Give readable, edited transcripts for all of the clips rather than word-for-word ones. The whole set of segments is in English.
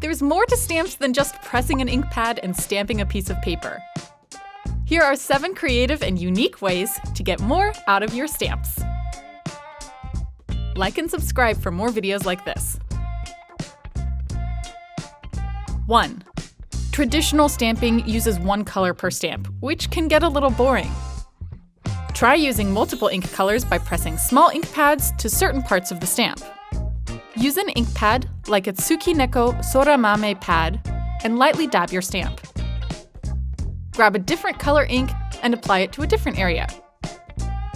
There's more to stamps than just pressing an ink pad and stamping a piece of paper. Here are 7 creative and unique ways to get more out of your stamps. Like and subscribe for more videos like this. 1. Traditional stamping uses one color per stamp, which can get a little boring. Try using multiple ink colors by pressing small ink pads to certain parts of the stamp. Use an ink pad, like a Tsukineko Soramame pad, and lightly dab your stamp. Grab a different color ink and apply it to a different area.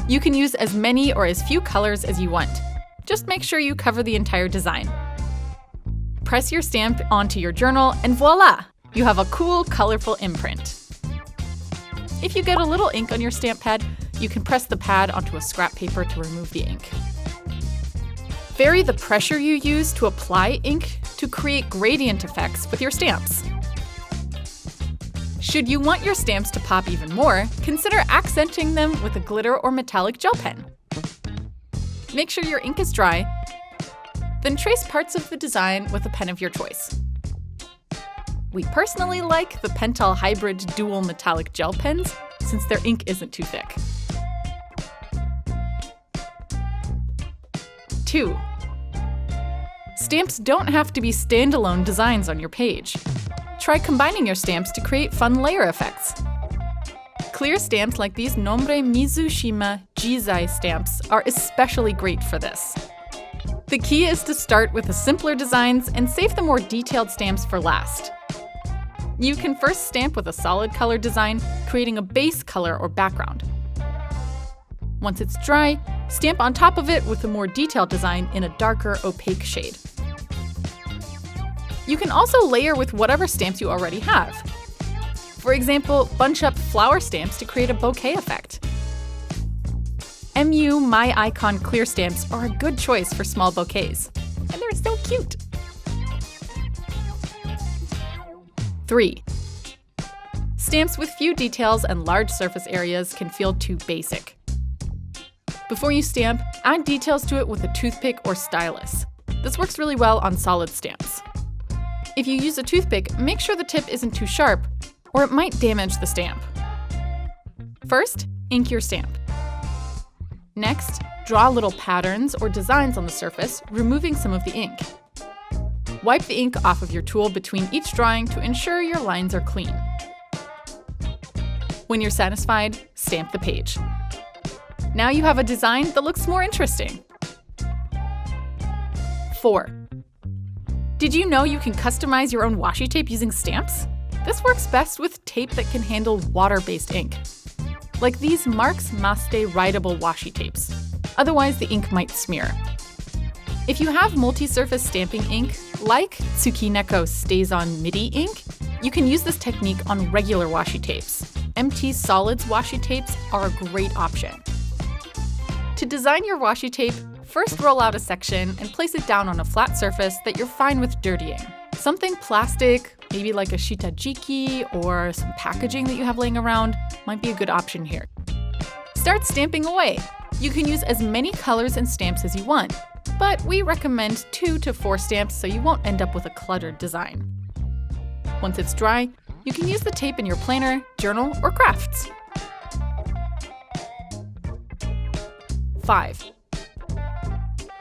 You can use as many or as few colors as you want. Just make sure you cover the entire design. Press your stamp onto your journal and voila! You have a cool, colorful imprint. If you get a little ink on your stamp pad, you can press the pad onto a scrap paper to remove the ink. Vary the pressure you use to apply ink to create gradient effects with your stamps. Should you want your stamps to pop even more, consider accenting them with a glitter or metallic gel pen. Make sure your ink is dry, then trace parts of the design with a pen of your choice. We personally like the Pentel Hybrid Dual Metallic Gel Pens since their ink isn't too thick. 2. Stamps don't have to be standalone designs on your page. Try combining your stamps to create fun layer effects. Clear stamps like these Nombre Mizushima Jizai stamps are especially great for this. The key is to start with the simpler designs and save the more detailed stamps for last. You can first stamp with a solid color design, creating a base color or background. Once it's dry, stamp on top of it with a more detailed design in a darker, opaque shade. You can also layer with whatever stamps you already have. For example, bunch up flower stamps to create a bouquet effect. MU My Icon clear stamps are a good choice for small bouquets, and they're so cute. 3. Stamps with few details and large surface areas can feel too basic. Before you stamp, add details to it with a toothpick or stylus. This works really well on solid stamps. If you use a toothpick, make sure the tip isn't too sharp, or it might damage the stamp. First, ink your stamp. Next, draw little patterns or designs on the surface, removing some of the ink. Wipe the ink off of your tool between each drawing to ensure your lines are clean. When you're satisfied, stamp the page. Now you have a design that looks more interesting. 4. Did you know you can customize your own washi tape using stamps? This works best with tape that can handle water-based ink, like these Marks Maste writable washi tapes. Otherwise, the ink might smear. If you have multi-surface stamping ink, like Tsukineko Stays-On MIDI ink, you can use this technique on regular washi tapes. MT Solids washi tapes are a great option. To design your washi tape, first roll out a section and place it down on a flat surface that you're fine with dirtying. Something plastic, maybe like a shitajiki or some packaging that you have laying around, might be a good option here. Start stamping away. You can use as many colors and stamps as you want, but we recommend 2 to 4 stamps so you won't end up with a cluttered design. Once it's dry, you can use the tape in your planner, journal, or crafts. 5.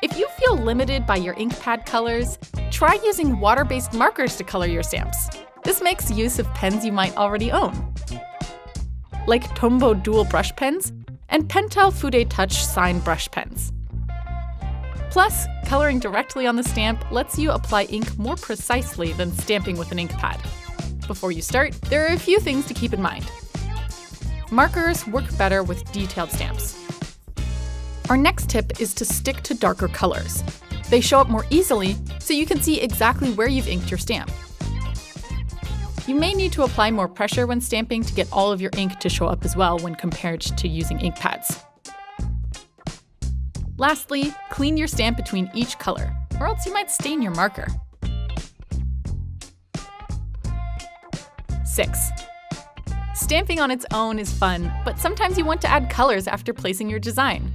If you feel limited by your ink pad colors, try using water-based markers to color your stamps. This makes use of pens you might already own, like Tombow dual brush pens and Pentel Fude Touch sign brush pens. Plus, coloring directly on the stamp lets you apply ink more precisely than stamping with an ink pad. Before you start, there are a few things to keep in mind. Markers work better with detailed stamps. Our next tip is to stick to darker colors. They show up more easily, so you can see exactly where you've inked your stamp. You may need to apply more pressure when stamping to get all of your ink to show up as well when compared to using ink pads. Lastly, clean your stamp between each color, or else you might stain your marker. 6. Stamping on its own is fun, but sometimes you want to add colors after placing your design.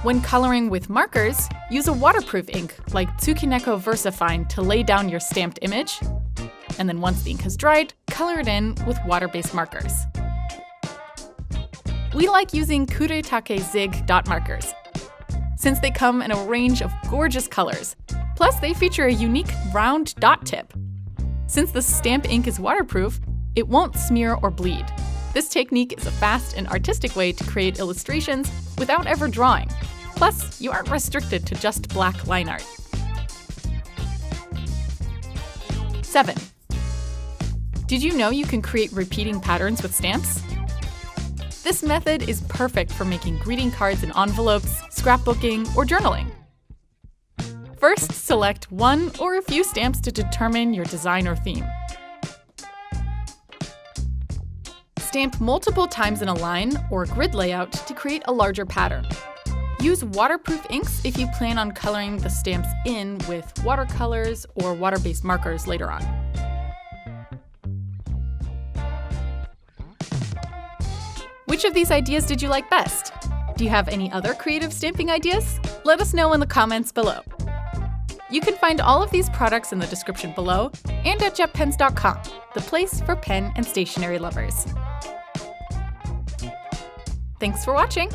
When coloring with markers, use a waterproof ink like Tsukineko VersaFine to lay down your stamped image, and then once the ink has dried, color it in with water-based markers. We like using Kuretake Zig dot markers, since they come in a range of gorgeous colors. Plus, they feature a unique round dot tip. Since the stamp ink is waterproof, it won't smear or bleed. This technique is a fast and artistic way to create illustrations without ever drawing. Plus, you aren't restricted to just black line art. 7. Did you know you can create repeating patterns with stamps? This method is perfect for making greeting cards and envelopes, scrapbooking, or journaling. First, select one or a few stamps to determine your design or theme. Stamp multiple times in a line or grid layout to create a larger pattern. Use waterproof inks if you plan on coloring the stamps in with watercolors or water-based markers later on. Which of these ideas did you like best? Do you have any other creative stamping ideas? Let us know in the comments below. You can find all of these products in the description below and at JetPens.com, the place for pen and stationery lovers. Thanks for watching!